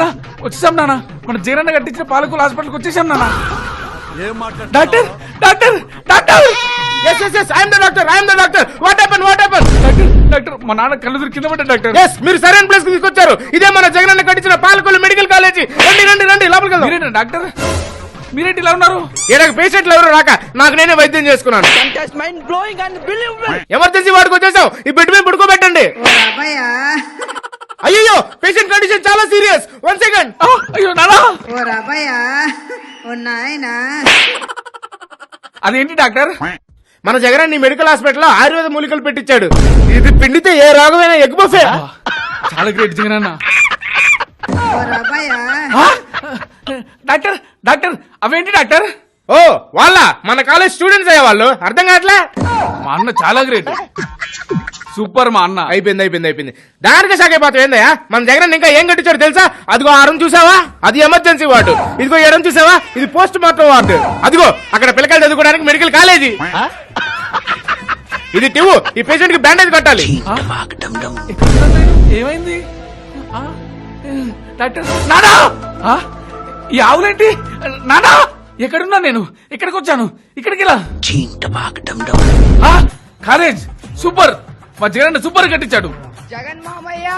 నానా వచ్చేసాం నానా, మన జగనన్న కట్టించిన పాలకుల హాస్పిటల్కి వచ్చేసాం నానా. Doctor doctor doctor yes yes yes I am the doctor what happened doctor doctor మా నాన్న కళ్ళు కింద పడ్డా డాక్టర్. yes మీరు సరైన ప్లేస్ కి తీసుకొచ్చారు. ఇదే మన జగనన్న కట్టించిన పాలకొల్లు మెడికల్ కాలేజీ. రండి రండి రండి లోపలికి వెళ్దాం. మీరేనా డాక్టర్? మీరేంటి ఇలా ఉన్నారు? ఏడాక పేషెంట్లు ఎవరు రాక నాకు నేనే వైద్యం చేసుకున్నాను. ఎమర్జెన్సీ వార్డుకు వచ్చేసాం. ఈ బెడ్ మీద పడుకోబెట్టండి. అయ్యో పేషెంట్ కండిషన్ చాలా సీరియస్. 1 సెకండ్. అయ్యో నానా. అదేంటి డాక్టర్? మన జగన్ నీ మెడికల్ హాస్పిటల్లో ఆయుర్వేద మూలికలు పెట్టించాడు. ఇది పిండితే ఏ రోగమైనా ఎగ్ బఫే. చాలా గ్రేట్ జగనన్న. డాక్టర్ డాక్టర్ అవేంటి డాక్టర్? ఓ వాళ్ళ మన కాలేజ్ స్టూడెంట్స్ అయ్యే వాళ్ళు. అర్థం కావట్లే. మా అన్న చాలా గ్రేట్, సూపర్ మా అన్న. అయిపోయింది దానికి షాక్ అయిపోతావు ఏందయ్యా. మన జగన్ ఇంకా ఏం కట్టించాడు తెలుసా? అదిగో ఆ రూమ్ చూసావా, అది ఎమర్జెన్సీ వార్డు. ఇదిగో ఎడం చూసావా, ఇది పోస్ట్ మార్టం వార్డు. అదిగో అక్కడ పిల్లకాయలు చదువుకోవడానికి మెడికల్ కాలేజీ. ఇది టివు. ఈ పేషెంట్ కి బ్యాండేజ్ కట్టాలి. ఏమైంది డాక్టర్? నానా ఈ ఆవులేంటి నానా? ఎక్కడున్నా నేను? ఇక్కడికి వచ్చాను. ఇక్కడికి ఇలా కాలేజ్ సూపర్. మా జగన్ సూపర్ కట్టించాడు. జగన్ మామయ్య